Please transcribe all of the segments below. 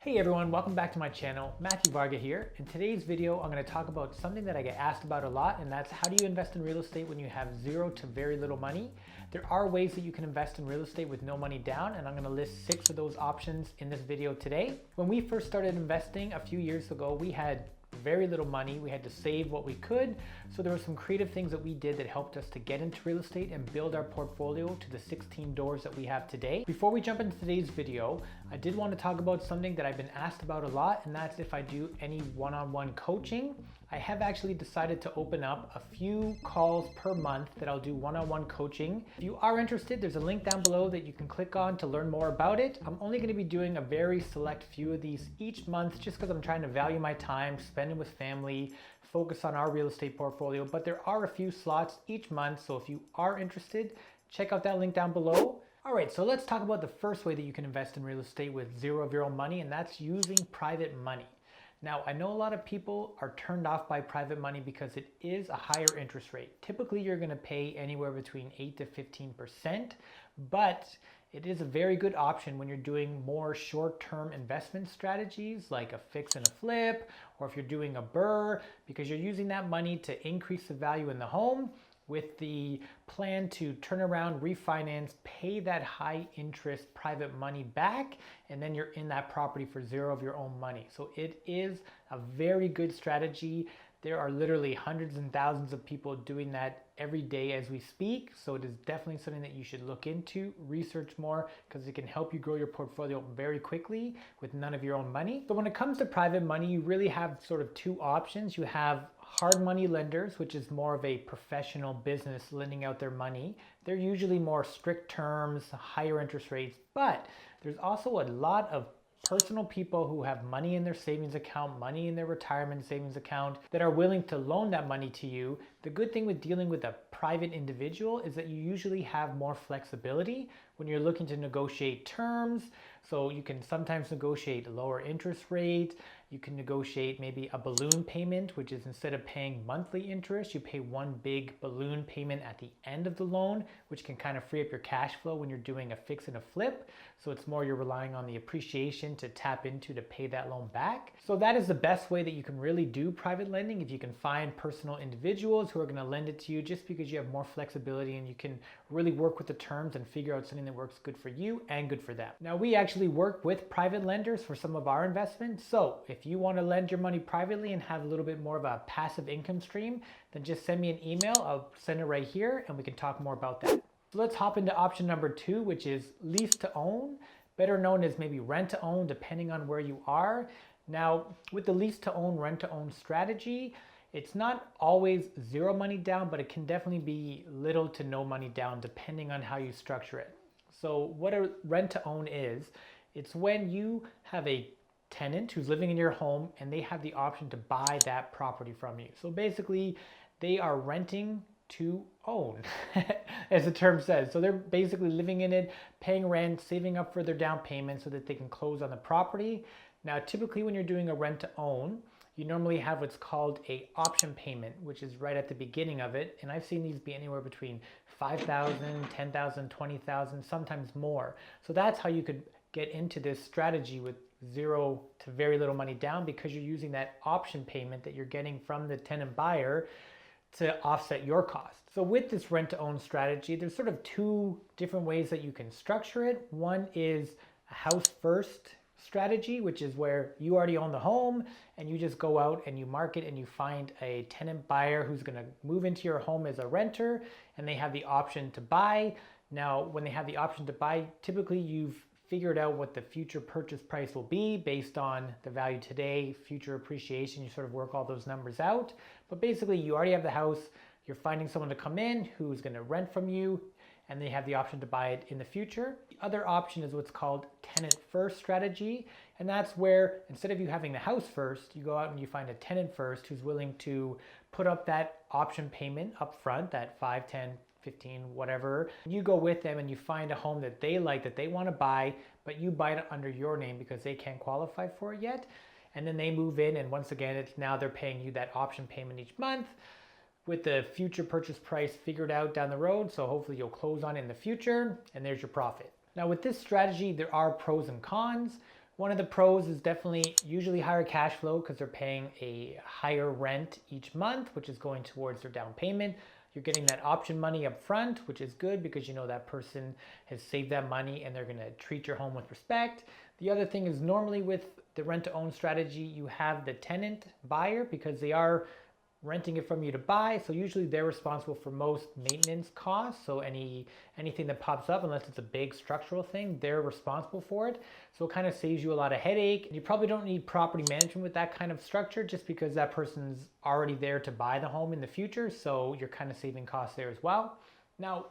Hey everyone, welcome back to my channel. Matthew Varga here. In today's video, I'm going to talk about something that I get asked about a lot, and that's how do you invest in real estate when you have zero to very little money? There are ways that you can invest in real estate with no money down, and I'm going to list 6 of those options in this video today. When we first started investing a few years ago, we had very little money. We had to save what we could. So there were some creative things that we did that helped us to get into real estate and build our portfolio to the 16 doors that we have today. Before we jump into today's video, I did want to talk about something that I've been asked about a lot, and that's if I do any one-on-one coaching. I have actually decided to open up a few calls per month that I'll do one-on-one coaching. If you are interested, there's a link down below that you can click on to learn more about it. I'm only going to be doing a very select few of these each month just because I'm trying to value my time, spending with family, focus on our real estate portfolio, but there are a few slots each month, so if you are interested, check out that link down below. All right, so let's talk about the first way that you can invest in real estate with zero of your own money, and that's using private money. Now, I know a lot of people are turned off by private money because it is a higher interest rate. Typically, you're going to pay anywhere between 8 to 15%, but it is a very good option when you're doing more short-term investment strategies like a fix and a flip, or if you're doing a BRRRR, because you're using that money to increase the value in the home with the plan to turn around, refinance, pay that high interest private money back, and then you're in that property for zero of your own money. So it is a very good strategy. There are literally hundreds and thousands of people doing that every day as we speak. So it is definitely something that you should look into, research more, because it can help you grow your portfolio very quickly with none of your own money. So when it comes to private money, you really have sort of 2 options. You have hard money lenders, which is more of a professional business lending out their money. They're usually more strict terms, higher interest rates, but there's also a lot of personal people who have money in their savings account, money in their retirement savings account that are willing to loan that money to you. The good thing with dealing with a private individual is that you usually have more flexibility when you're looking to negotiate terms. So you can sometimes negotiate a lower interest rate. You can negotiate maybe a balloon payment, which is instead of paying monthly interest, you pay one big balloon payment at the end of the loan, which can kind of free up your cash flow when you're doing a fix and a flip. So it's more you're relying on the appreciation to tap into to pay that loan back. So that is the best way that you can really do private lending, if you can find personal individuals who are going to lend it to you, just because you have more flexibility and you can really work with the terms and figure out something that works good for you and good for them. Now, we actually work with private lenders for some of our investments. So if you want to lend your money privately and have a little bit more of a passive income stream, then just send me an email. I'll send it right here and we can talk more about that. So let's hop into option number 2, which is lease to own, better known as maybe rent to own, depending on where you are. Now, with the lease to own, rent to own strategy, it's not always zero money down, but it can definitely be little to no money down depending on how you structure it. So what a rent to own is, it's when you have a tenant who's living in your home and they have the option to buy that property from you. So basically they are renting to own, as the term says. So they're basically living in it, paying rent, saving up for their down payment so that they can close on the property. Now, typically when you're doing a rent to own, you normally have what's called a option payment, which is right at the beginning of it. And I've seen these be anywhere between $5,000, $10,000, $20,000, sometimes more. So that's how you could get into this strategy with zero to very little money down, because you're using that option payment that you're getting from the tenant buyer to offset your cost. So with this rent to own strategy, there's sort of 2 different ways that you can structure it. One is a house first strategy, which is where you already own the home and you just go out and you market and you find a tenant buyer who's going to move into your home as a renter, and they have the option to buy. Now, when they have the option to buy, typically you've figured out what the future purchase price will be based on the value today, future appreciation. You sort of work all those numbers out. But basically you already have the house, you're finding someone to come in who's going to rent from you, and they have the option to buy it in the future. The other option is what's called tenant first strategy. And that's where instead of you having the house first, you go out and you find a tenant first who's willing to put up that option payment up front, that 5, 10, 15, whatever. You go with them and you find a home that they like, that they want to buy, but you buy it under your name because they can't qualify for it yet. And then they move in, and once again, it's now they're paying you that option payment each month with the future purchase price figured out down the road. So hopefully you'll close on it in the future, and there's your profit. Now with this strategy, there are pros and cons. One of the pros is definitely usually higher cash flow because they're paying a higher rent each month, which is going towards their down payment. You're getting that option money up front, which is good because you know that person has saved that money and they're going to treat your home with respect. The other thing is normally with the rent to own strategy, you have the tenant buyer because they are renting it from you to buy. So usually they're responsible for most maintenance costs. So anything that pops up, unless it's a big structural thing, they're responsible for it. So it kind of saves you a lot of headache. You probably don't need property management with that kind of structure just because that person's already there to buy the home in the future. So you're kind of saving costs there as well. Now,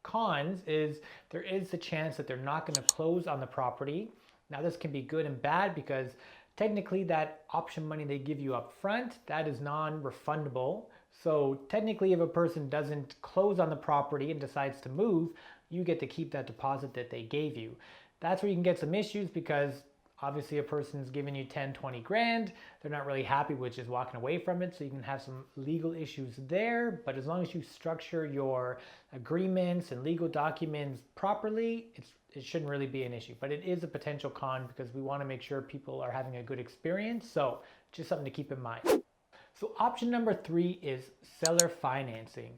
cons is there is the chance that they're not going to close on the property. Now this can be good and bad because technically that option money they give you up front, that is non-refundable. So technically if a person doesn't close on the property and decides to move, you get to keep that deposit that they gave you. That's where you can get some issues because obviously a person's giving you 10, 20 grand, they're not really happy with just walking away from it. So you can have some legal issues there, but as long as you structure your agreements and legal documents properly, it shouldn't really be an issue, but it is a potential con because we want to make sure people are having a good experience. So just something to keep in mind. So option number 3 is seller financing.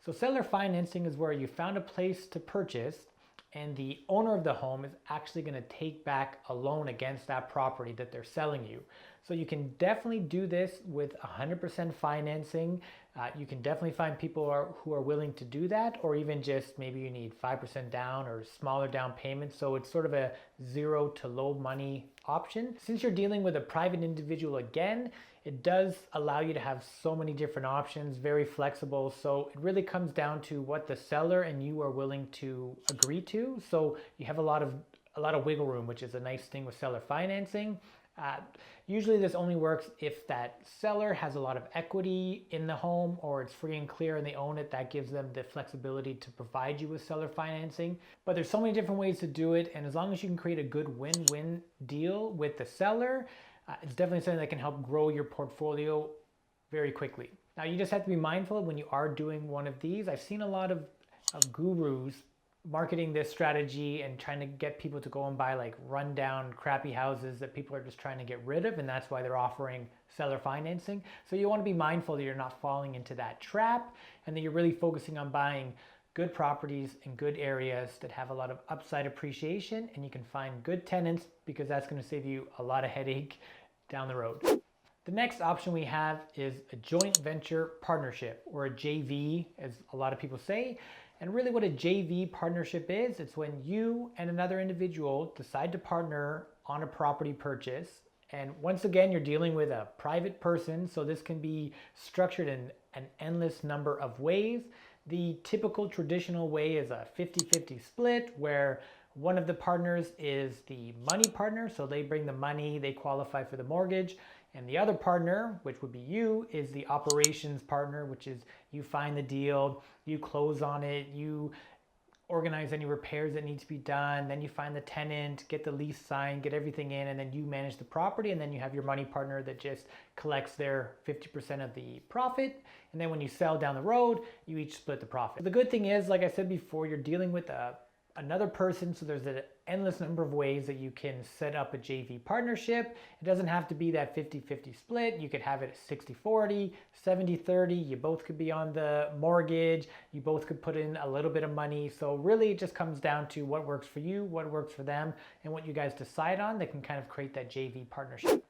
So seller financing is where you found a place to purchase and the owner of the home is actually going to take back a loan against that property that they're selling you. So you can definitely do this with 100% financing. You can definitely find people who are willing to do that, or even just maybe you need 5% down or smaller down payments. So it's sort of a zero to low money option. Since you're dealing with a private individual again, it does allow you to have so many different options, very flexible. So it really comes down to what the seller and you are willing to agree to. So you have a lot of wiggle room, which is a nice thing with seller financing. Usually this only works if that seller has a lot of equity in the home or it's free and clear and they own it. That gives them the flexibility to provide you with seller financing. But there's so many different ways to do it, and as long as you can create a good win-win deal with the seller, it's definitely something that can help grow your portfolio very quickly. Now you just have to be mindful when you are doing one of these. I've seen a lot of gurus marketing this strategy and trying to get people to go and buy like rundown crappy houses that people are just trying to get rid of, and that's why they're offering seller financing. So you want to be mindful that you're not falling into that trap and that you're really focusing on buying good properties in good areas that have a lot of upside appreciation, and you can find good tenants because that's going to save you a lot of headache down the road. The next option we have is a joint venture partnership, or a JV as a lot of people say. And really what a JV partnership is, it's when you and another individual decide to partner on a property purchase. And once again, you're dealing with a private person, so this can be structured in an endless number of ways. The typical traditional way is a 50-50 split where one of the partners is the money partner, so they bring the money, they qualify for the mortgage. And the other partner, which would be you, is the operations partner, which is you find the deal, you close on it, you organize any repairs that need to be done, then you find the tenant, get the lease signed, get everything in, and then you manage the property, and then you have your money partner that just collects their 50% of the profit. And then when you sell down the road, you each split the profit. The good thing is, like I said before, you're dealing with another person, so there's an endless number of ways that you can set up a JV partnership. It doesn't have to be that 50-50 split. You could have it 60-40, 70-30. You both could be on the mortgage. You both could put in a little bit of money. So really it just comes down to what works for you, what works for them, and what you guys decide on that can kind of create that JV partnership.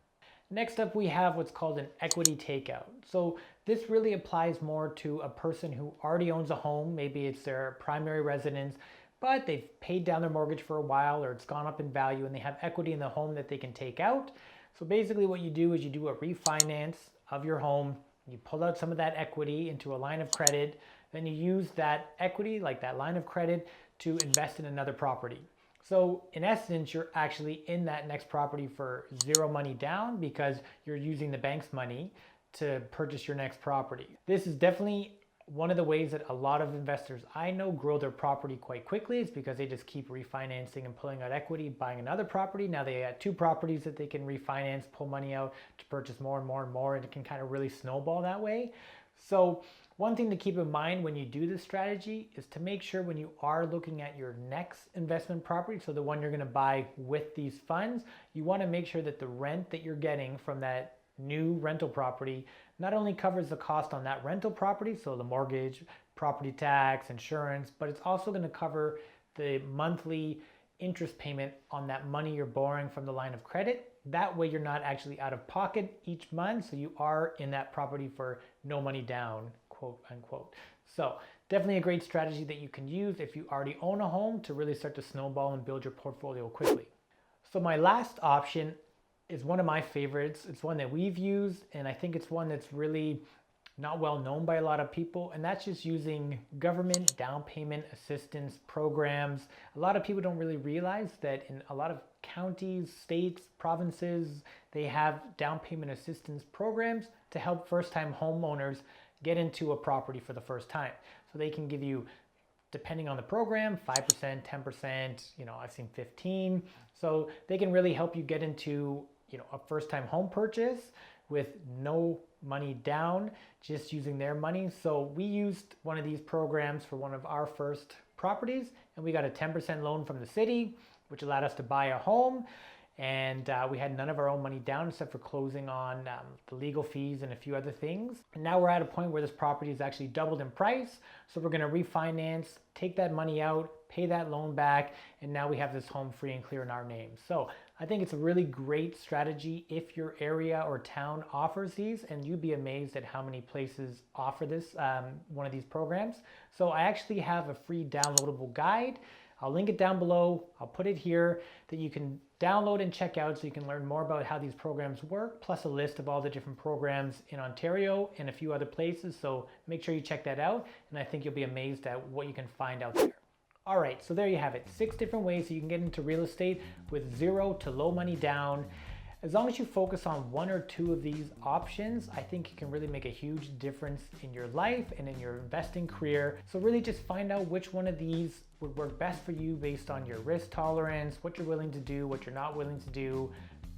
Next up, we have what's called an equity takeout. So this really applies more to a person who already owns a home. Maybe it's their primary residence, but they've paid down their mortgage for a while, or it's gone up in value and they have equity in the home that they can take out. So basically what you do is you do a refinance of your home, you pull out some of that equity into a line of credit, then you use that equity, like that line of credit, to invest in another property. So in essence, you're actually in that next property for zero money down because you're using the bank's money to purchase your next property. This is definitely one of the ways that a lot of investors I know grow their property quite quickly is because they just keep refinancing and pulling out equity, buying another property. Now they have 2 properties that they can refinance, pull money out to purchase more and more and more, and it can kind of really snowball that way. So one thing to keep in mind when you do this strategy is to make sure when you are looking at your next investment property, so the one you're going to buy with these funds, you want to make sure that the rent that you're getting from that new rental property not only covers the cost on that rental property, so the mortgage, property tax, insurance, but it's also going to cover the monthly interest payment on that money you're borrowing from the line of credit. That way you're not actually out of pocket each month, so you are in that property for no money down, quote unquote. So definitely a great strategy that you can use if you already own a home to really start to snowball and build your portfolio quickly. So my last option is one of my favorites. It's one that we've used, and I think it's one that's really not well known by a lot of people, and that's just using government down payment assistance programs. A lot of people don't really realize that in a lot of counties, states, provinces, they have down payment assistance programs to help first-time homeowners get into a property for the first time. So they can give you, depending on the program, 5%, 10%, I've seen 15. So they can really help you get into, a first-time home purchase with no money down, just using their money. So we used one of these programs for one of our first properties, and we got a 10% loan from the city, which allowed us to buy a home. And we had none of our own money down except for closing on the legal fees and a few other things. And now we're at a point where this property is actually doubled in price. So we're going to refinance, take that money out, pay that loan back, and now we have this home free and clear in our name. So I think it's a really great strategy if your area or town offers these, and you'd be amazed at how many places offer this, one of these programs. So I actually have a free downloadable guide. I'll link it down below. I'll put it here that you can download and check out so you can learn more about how these programs work, plus a list of all the different programs in Ontario and a few other places. So make sure you check that out, and I think you'll be amazed at what you can find out there. All right, so there you have it. 6 different ways that you can get into real estate with zero to low money down. As long as you focus on 1 or 2 of these options, I think it can really make a huge difference in your life and in your investing career. So really just find out which one of these would work best for you based on your risk tolerance, what you're willing to do, what you're not willing to do.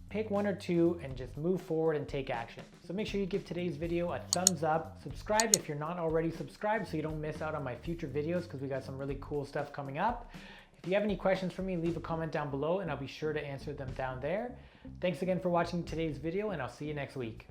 Pick 1 or 2 and just move forward and take action. So make sure you give today's video a thumbs up. Subscribe if you're not already subscribed so you don't miss out on my future videos, because we got some really cool stuff coming up. If you have any questions for me, leave a comment down below and I'll be sure to answer them down there. Thanks again for watching today's video, and I'll see you next week.